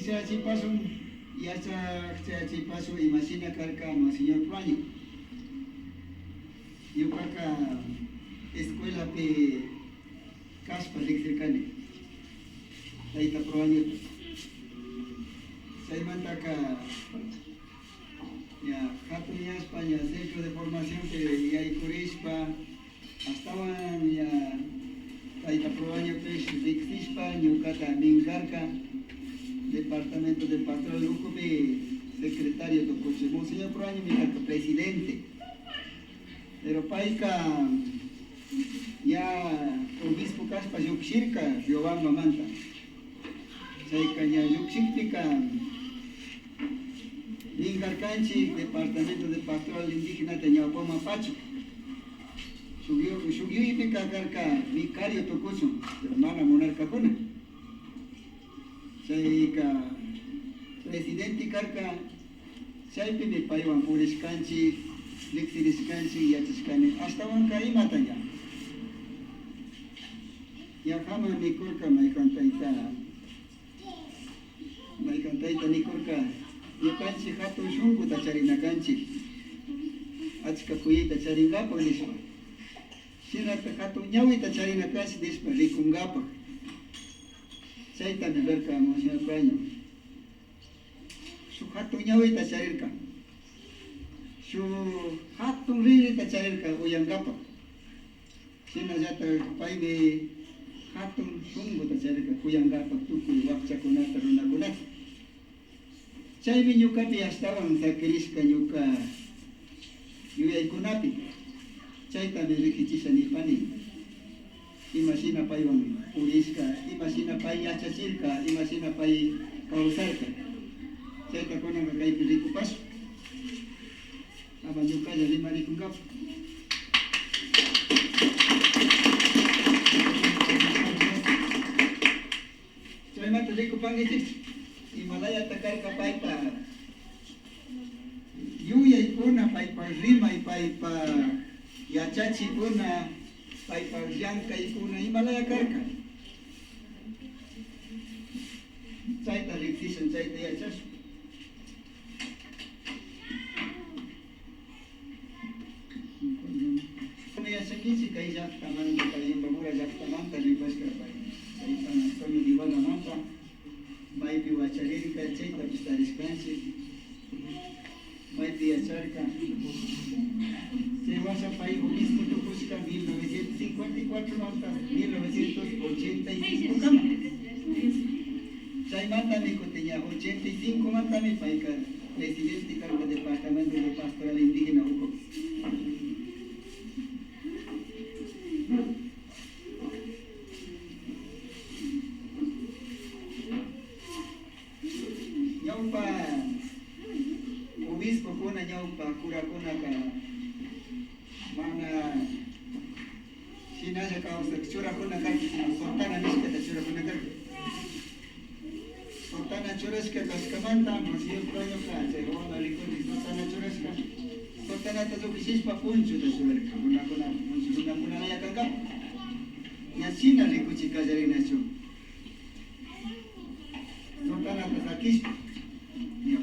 Chachi paso, ya chachi paso, imagina carcamo, señor Juan. Yo acá escuela pe caspa electricale. Ahí está probando. Se manda acá ya Jatuña España, centro de formación que ya hay Curispa, hasta ya ahí está probando pues Victispa, Ñucata, Mingarca, departamento de patrón Lucupe, secretario de Cochemo, señor probando mi presidente. Pero paika ya obispo caspa yuxirka Riobamba manta. Saika ya yuxirka Lingarcanchi, departamento de pastoral indígena de Ñaucoma Pacho. Subió y pica carca vicario tocuso, hermana monarca cona. Saika presidente carca Saipi de Paiwan Puriscanchi. Lixiriscanchi, Yatiscani, hasta Wancari Mataya. Yahama Nikurka, Maikantaita Nikurka, Yukanchi Hato Shunku, Tacharina Kanchi, Achka Puita Charingapa, Lispa. Shirata Hato Yawi, Tacharina Kasi, Dispa, Rikungapa. Saita Neverka, Monsieur Praño. Su Hato Yawi, Tacharirka. Su hatun riri tacharirka uyangapa. Sina jata paibe hatun sungu tacharirka uyangapa tukuy wakchakunata runakunata. Chaymi ñukapi astawan sakirishka ñuka yuyaykunapi. Chaytami rikichisha nipani. Imashina paywan urishka, imashina pay yachachirka, imashina pay kawsarka. Chayta kunanga kaypi rikupasu. Apa juga jadi mari kunggap. Cuma tadi kupanggil Himalaya takar kapai pa. Yuya ipuna pai pa rima pai pa yachachi ipuna pai pa yanka ipuna Himalaya karka. Caita riktisan caita yachachi. Sakit kay jak taman kay bagura jak taman tali pas kerpai. Kay taman kami di bawah mata. Mai pi wacharir kay chay tapis taris kansi. Mai pi acharka. Se vasa pai obispo to busca 1954 mata 1985 kama. Chay mata mi tenía 85 mata mi pai ka presidente cargo departamento de pastoral indígena Uco. Obispo kuna nyaupa kura kuna ka mana sinaja kausa chura kuna ka sortana niskata chura kuna ka sortana churaska kaskamanta masih proyo ka chegona likoni sortana churaska sortana tazo kisispa punchu da chura kuna kuna ya kanga yasina likuchi kajarina chu sortana tasakispa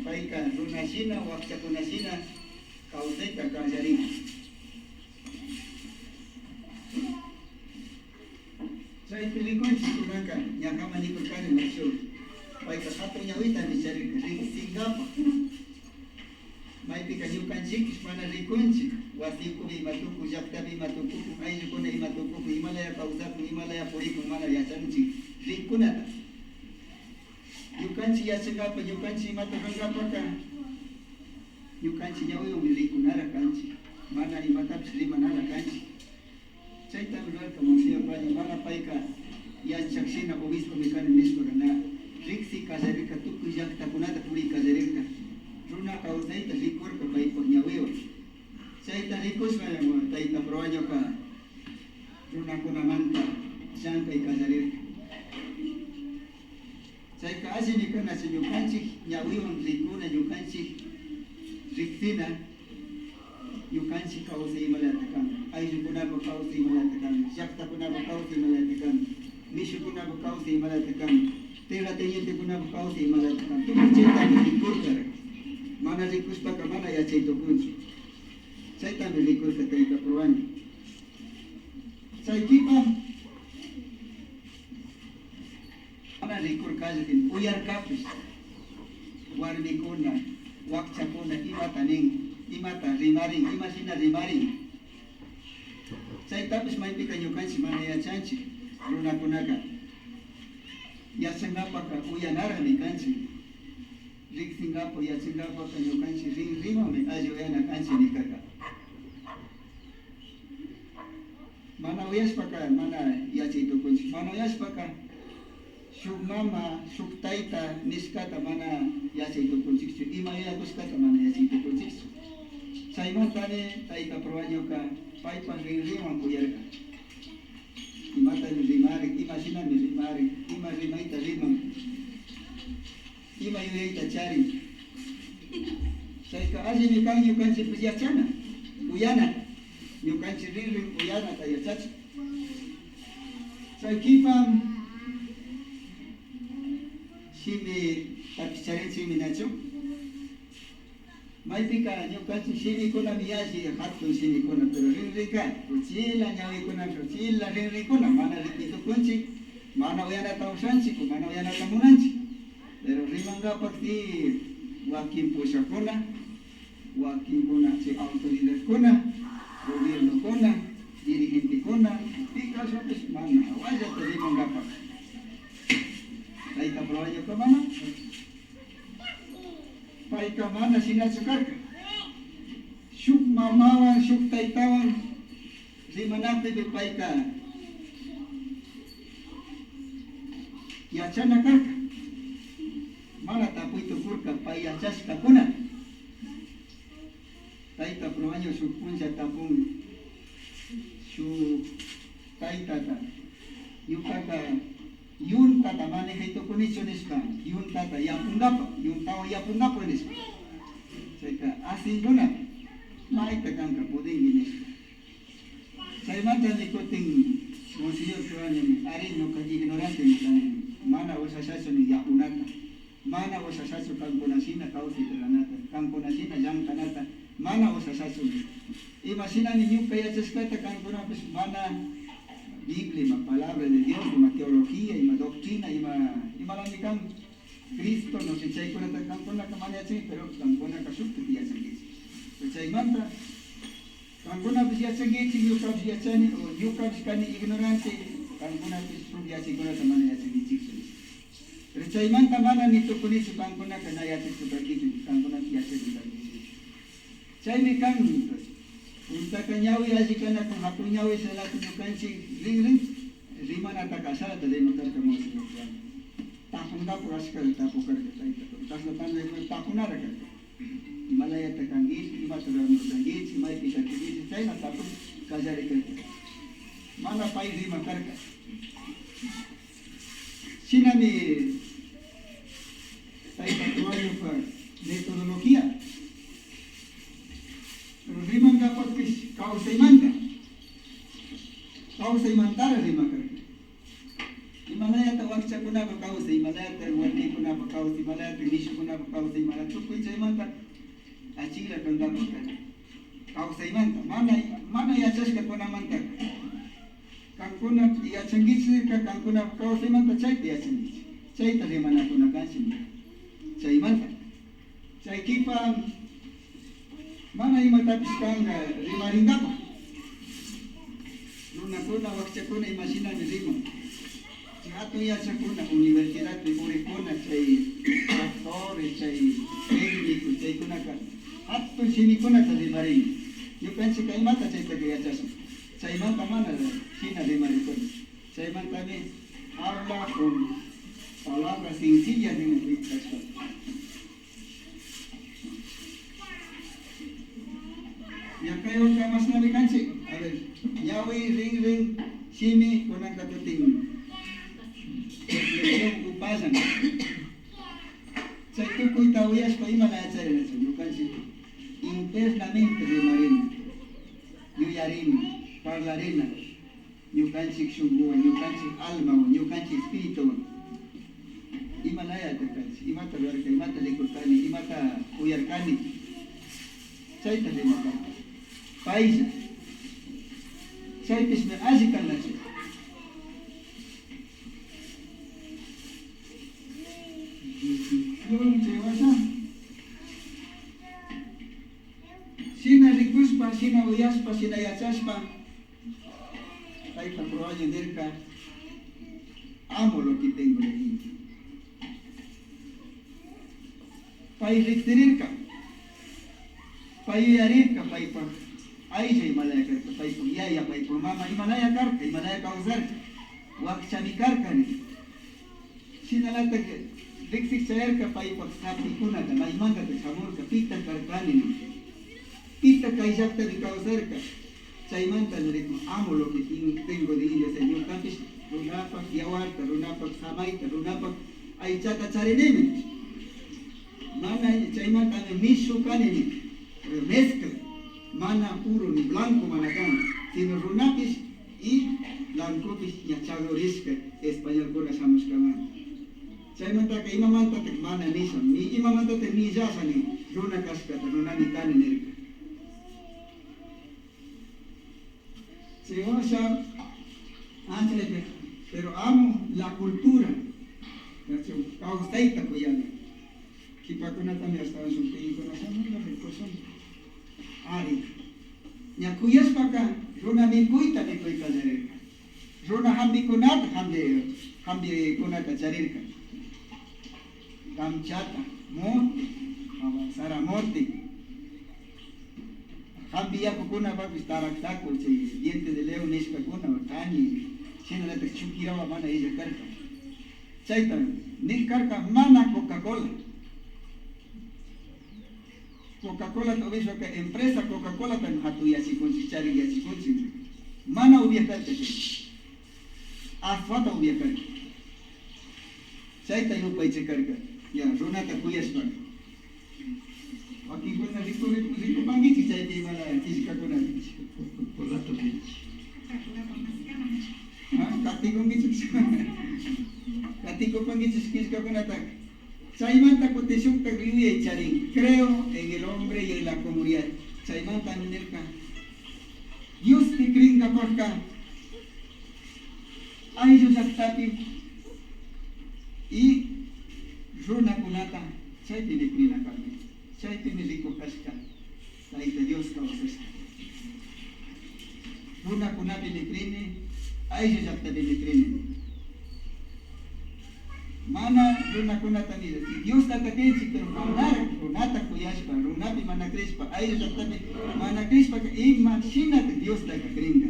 Paika runasina wakcha kunasina kauseta kajarina. Saya pilihkan sikunaka nyakama ni perkara masuk. Paika satu nyawita dicari singgapa. Mai pika nyukan sikis mana rikunci. Wasiku imatuku jaktabi imatuku ayu kuna imatuku Himalaya kausaku Himalaya puriku mana ya canci rikunata. Yukanci ya segapa, yukanci mata berapa kan? Yukanci nyawa yang milik kunara kanci. Mana imatap selima nara kanci. Cerita berdoa kemudian banyak mana paika ya saksina obispo mekan mispo na riksi kazarika tuku jak takunata puri kazarika. Runa kau cerita likur ke paika nyawa. Cerita likus mana cerita berdoa ka. Runa kuna manta sampai kazarika. Saya kasih ni kena senyukanci nyawiwan rikuna nyukanci riktina nyukanci kau seimalatakam ayu kuna kau seimalatakam syakta kuna kau seimalatakam mishu kuna kau seimalatakam tierra teniente kuna kawsay imalataqa tukuy chaytami rikurqa mana rikuspaqa mana yachaytukunchu chaytami rikurqa tayta Pruaña chaykipa mana rikurqallkin uyarkapis warmikuna wakchakuna imata nin imata rimarin imashina rimarin chaytapis maypika ñukanchik mana yachanchik runakunaqa yachankapaqa uyanarqmi kanchik riqsinkapak yachankapaqa ñukanchik rimami alli uyana kanchik nikaqa mana uyashpaqa mana yachaytukunchik mana uyashpaqa shuk mama shuk tayta nishkata mana yachaytukunchikchu ima yuyakushkata mana yachaytukunchikchu chaymantani tayta Pruañoqa paypas rinrinwan kuyarqa imatami rimarin imashinami rimarin ima rimayta riman ima yuyayta charin chayka allimi kan ñukanchikpis yachana uyana ñukanchik rinrin uyanata yachachik chaykipam shimi tapicharinchikmi nachu maypika ñukanchik shimikunami yalli hatun shimikuna pero rinrinqa uchila ñawikunaqa uchila rinrinkuna mana rikitukunchik mana uyanata ushanchik mana uyanata munanchik pero rimankapak wakin pushakuna wakinkuna chay autoridadkuna gobiernokuna dirigentekuna pikasopis mana wallata rimankapak tayta Pruañoqa mana payka mana shinachu karqa shuk mamawan shuk taytawan rimanapipi payka yachana karqa mana tapuytukurqa pay yachashkakuna tayta Pruaño shuk puncha tapun shuk taytata ñuqaqa yuntata manejaytukunichu nispa yuntata yapunkapak yuntawan yapunkapak nispa chayka asinkuna mayta kanka pudinki nispa chaymantami kutin Monseñor Pruañomi ari ñuqa ignorantemi kani mana usashachu ni yapunata mana usashachu kankunashina kawsayta ruranata kankunashina llankanata mana usashachu imashinani ñuqa yachashkata kankunapis mana Biblia, ima palabra de Dios, ima teología, ima doctrina, ima kan Cristo, no sé, chaykunata kankunaka mana yachanki, pero kankunaka shukta yachankichik. Chaymanta, kankunapis yachankichik, ñuqapis yachani, o ñuqapis kani ignorante, kankunapis shuk yachaykunata mana yachankichik. Pero chaymanta mana nitukunichu kankunaka na yachaytukarkichik, kankunapis yachaytukarkichik. Chaymi kan, untaka ñawi alli kanaka hatun ñawi salata ñukanchik rinrin rimanata kasharata rimakarka Monseñor Pruaño tapunkapak ashkata tapukarka tayta kashnapana tapunara karka imalayata kankichik imata ruranurkankichik maypi shakikichik chayna tapuk kallarikarka mana pay rimakarka shinami tayta Pruañoqa metodología rimankapakpish kawsaymantara rimakarka imalayata wakchakunapa kawsay imalayata warmikunapa kawsay imalayata nishukunapa kawsay imalayata tukuy chaymanta achikla kankapaka kawsaymanta mana yachashkakunamanta kankuna yachankichirka kankunapa kawsaymanta chayta yachankichik chayta rimanakuna kanchik chaymanta chaykipa mana imatapis kanqa rimarinkapak runakuna wakchakuna imashinami riman chay hatun yachakuna universidadpi purikkuna chay doctores chay técnicos chaykunaqa hatun shimikunata rimarin ñukanchik imata chaytaqa yachashun chaymanta mana hina rimarikuna chaymantami habla con palabras sencillas rinrikashpa Yakayuka mas nabi kanchik, a ver, ñawi ring shimi kunanka tutin reflexión upasan chay tukuyta uyashpa imala yacharilachu ñukanchik internamente rimarina yuyarina parlarina ñukanchik shunquwan ñukanchik almawan ñukanchik espirituwan imata rurarka, imata likurkani, imata uyarkani. Chayta rimaka. Paisa. Chaypish me alli kanlachu. Sina rikuspa, sina uyaspa, sina yachaspa. Paita probaño dirka. Amo lo que tengo de mí. Pai riktirirka. Pai yarirka, pai pa. Aisha Himalaya karka, pai pa yaya, pai pa mama Himalaya karka, Himalaya kausarka. Wakchani karka ni. Sinalata que riktik chayarka pai pa sapi kunata, maimanga te chamurka, pita karkani ni. Pita kaisakta de kausarka. Chaymanta le digo, amo lo que tengo de ella, Señor. Tantos runapak yawarta, runapak samaita, runapak aichata charineme. Mana chaymanta me mishu kanini, mezcla. Mana puro ni blanco manakan, sino runapis y blancopis yachadorisca, español corazamos kaman. Chaymanta que imamanta te mana misa, ni imamanta te ni yasani, runa kaskata, runani kaninirka. Se osa, pero amo la cultura. Caustaita kuyana. Kipakuna también estaba en su país, corazón, la recoson. Ari. Nyakuyas paka, runa mi kuita ni kuita jarirka. Runa hambi kunat, hambi kunata jarirka. Kamchata, morte, avanzara morte. Hambi kuna papis taraktaco, diente de león, nispa kuna, tani, china la chukirawa mana ella karka. Chaita, ni karka mana Coca-Cola. Coca-Cola to que empresa Coca-Cola tan hatu yasi kunci cari yasi kunci. Mana ubia karka che. Asfata ubia karka. Chaita yo paiche karka. Ya, runata kuyas pan. Aquí kuna rico pangichi chay di mala kisika kuna por la topichi. Katiko pangichi katiko pangichi kisika kuna tak. Chaymanta koteshukta riuye charin. Creo en el hombre y en la comunidad. Chaymanta minerka. Dios te kringa porka. Ayo yaktapi. Y runa kunata. Chay tiene krina kami. Chay tiene rico casca, taita Dios causesta. Runa kunapi lekrine, aisha yapta de lekrine. Mana runa kunata ni Dios tata kenchi, pero manar runata kuyashpa, runapi mana crespa, aisha yapta de mana crespa, imagínate Dios tata kringa.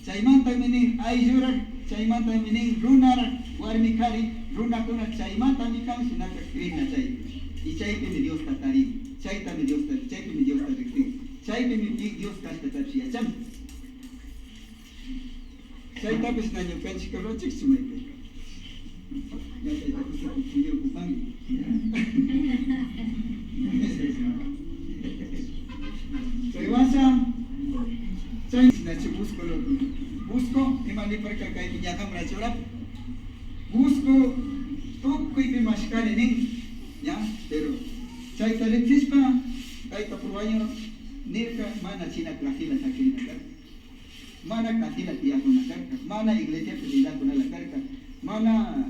Chaymanta mini aishura, chaymanta mini runara, warmikari, runa kuna chaymanta mikam sinaka kringa chay. Y chaype mi Dios tatari, chayta mi Dios tatari, chaype mi Dios tatari, chaype mi Dios tatari, cham. Chayta pues naño canchi cabroche sumaype. Ya chayta pues se confundió ocupando. Soy basa, chay nacho busco, emani perca kay piñakam rachorap, busco, toco y me mashkare ning. Ya, pero chaita lechispa, chaita probaño, nirka, mana china clafila sakina karka, mana katila tía con la carca, mana iglesia pedida con la carca, mana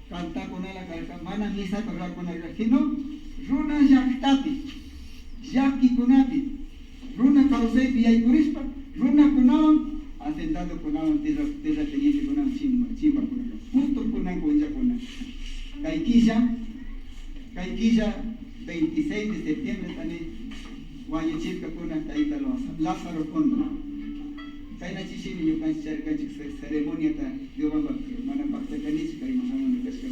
canta con la carca, mana misa con la carca, sino runa yaktati, yaki kunapi, runa causei y curispa, runa kunawan, asentado kunawan, tierra teniente kunawan, chimba kunawan, punto kunawan kuya kunawan, Kaikilla 26 de septiembre también Guayachilca kuna taita Lázaro Conda. Kaina chichini yo kan ceremonia ta yo bamba mana pakta kanich kai mahama no pesca.